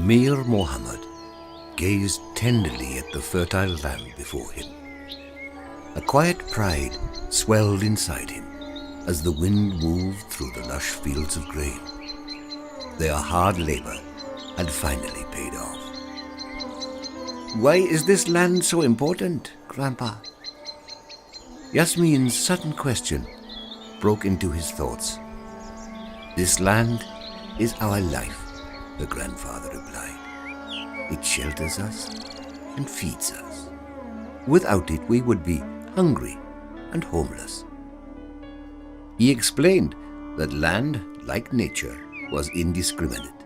Mir Mohammed gazed tenderly at the fertile land before him. A quiet pride swelled inside him as the wind moved through the lush fields of grain. Their hard labor had finally paid off. "Why is this land so important, Grandpa?" Yasmin's sudden question broke into his thoughts. "This land is our life," the grandfather replied. "It shelters us and feeds us. Without it, we would be hungry and homeless." He explained that land, like nature, was indiscriminate.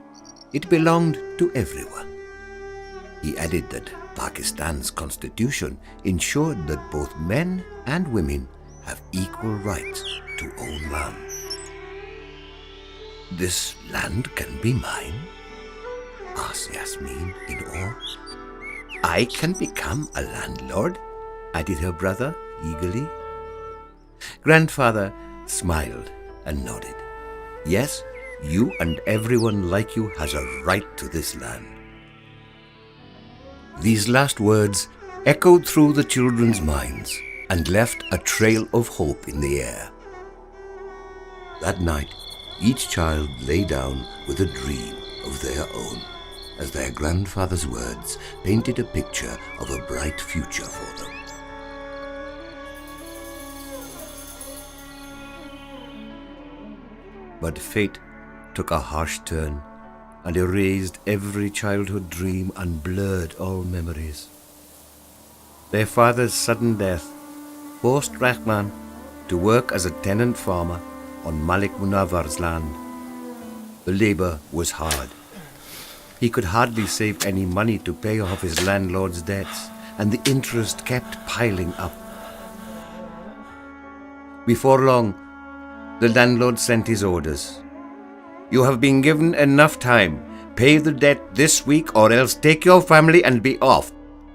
It belonged to everyone. He added that Pakistan's constitution ensured that both men and women have equal rights to own land. "This land can be mine?" asked Yasmin in awe. "I can become a landlord?" added her brother eagerly. Grandfather smiled and nodded. "Yes, you and everyone like you has a right to this land." These last words echoed through the children's minds and left a trail of hope in the air. That night, each child lay down with a dream of their own, as their grandfather's words painted a picture of a bright future for them. But fate took a harsh turn and erased every childhood dream and blurred all memories. Their father's sudden death forced Rahman to work as a tenant farmer on Malik Munawwar's land. The labor was hard. He could hardly save any money to pay off his landlord's debts, and the interest kept piling up. Before long, the landlord sent his orders. "You have been given enough time. Pay the debt this week or else take your family and be off.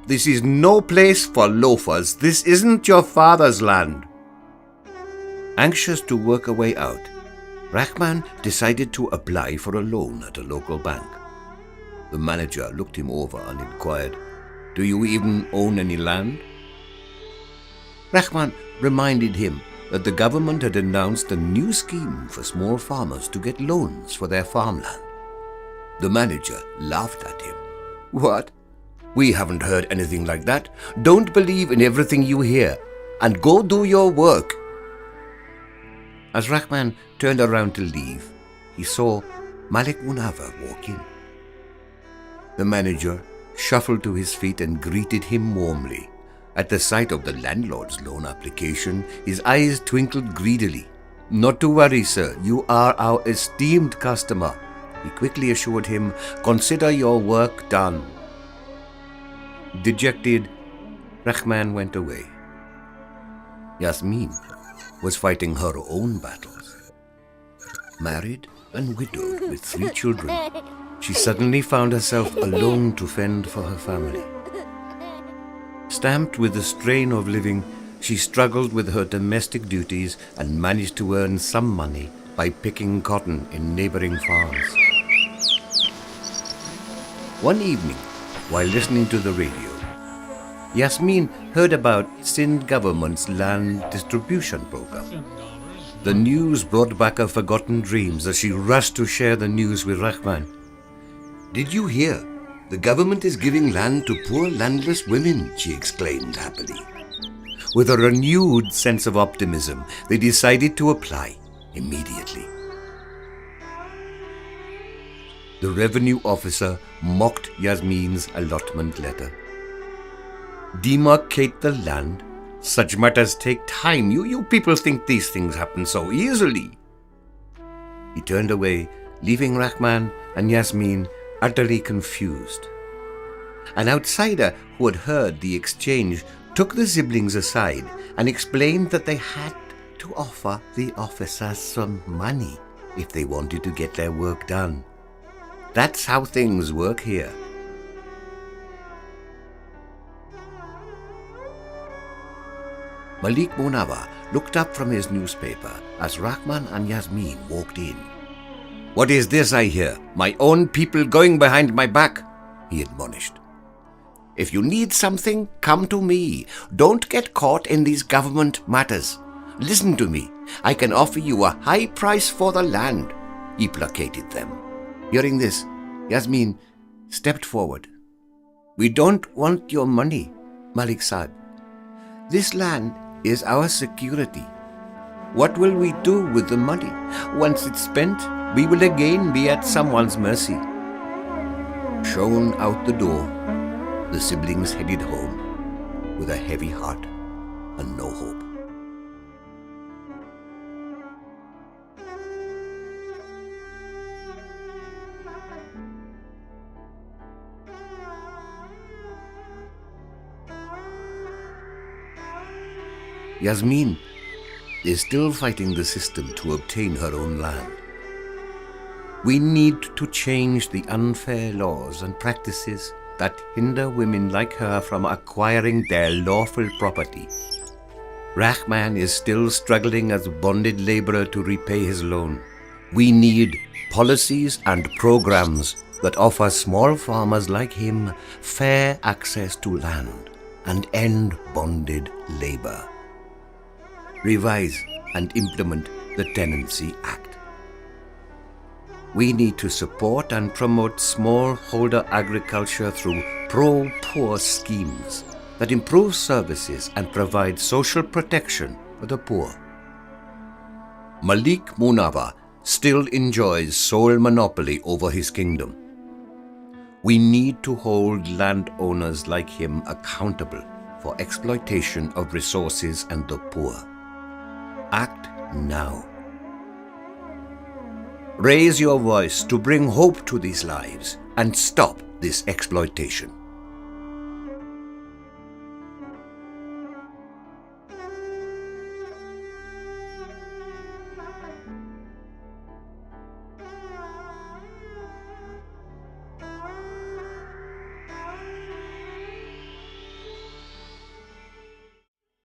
This is no place for loafers. This isn't your father's land." Anxious to work a way out, Rahman decided to apply for a loan at a local bank. The manager looked him over and inquired, "Do you even own any land?" Rahman reminded him that the government had announced a new scheme for small farmers to get loans for their farmland. The manager laughed at him. "What? We haven't heard anything like that. Don't believe in everything you hear and go do your work." As Rahman turned around to leave, he saw Malik Munawwar walk in. The manager shuffled to his feet and greeted him warmly. At the sight of the landlord's loan application, his eyes twinkled greedily. "Not to worry, sir. You are our esteemed customer," he quickly assured him. "Consider your work done." Dejected, Rahman went away. Yasmin was fighting her own battles. Married and widowed with 3 children, she suddenly found herself alone to fend for her family. Stamped with the strain of living, she struggled with her domestic duties and managed to earn some money by picking cotton in neighboring farms. One evening, while listening to the radio, Yasmin heard about Sindh government's land distribution program. The news brought back her forgotten dreams as she rushed to share the news with Rahman. "Did you hear? The government is giving land to poor landless women," she exclaimed happily. With a renewed sense of optimism, they decided to apply immediately. The revenue officer mocked Yasmin's allotment letter. "Demarcate the land? Such matters take time. You people think these things happen so easily." He turned away, leaving Rahman and Yasmin utterly confused. An outsider who had heard the exchange took the siblings aside and explained that they had to offer the officers some money if they wanted to get their work done. That's how things work here. Malik Munawwar looked up from his newspaper as Rahman and Yasmin walked in. What is this I hear? My own people going behind my back, he admonished. If you need something, come to me. Don't get caught in these government matters. Listen to me. I can offer you a high price for the land, he placated them. Hearing this, Yasmin stepped forward. We don't want your money, Malik Saab. This land is our security. What will we do with the money? Once it's spent, we will again be at someone's mercy. Shown out the door, the siblings headed home with a heavy heart and no hope. Yasmin is still fighting the system to obtain her own land. We need to change the unfair laws and practices that hinder women like her from acquiring their lawful property. Rahman is still struggling as a bonded laborer to repay his loan. We need policies and programs that offer small farmers like him fair access to land and end bonded labor. Revise and implement the Tenancy Act. We need to support and promote smallholder agriculture through pro-poor schemes that improve services and provide social protection for the poor. Malik Munawar still enjoys sole monopoly over his kingdom. We need to hold landowners like him accountable for exploitation of resources and the poor. Act now. Raise your voice to bring hope to these lives and stop this exploitation.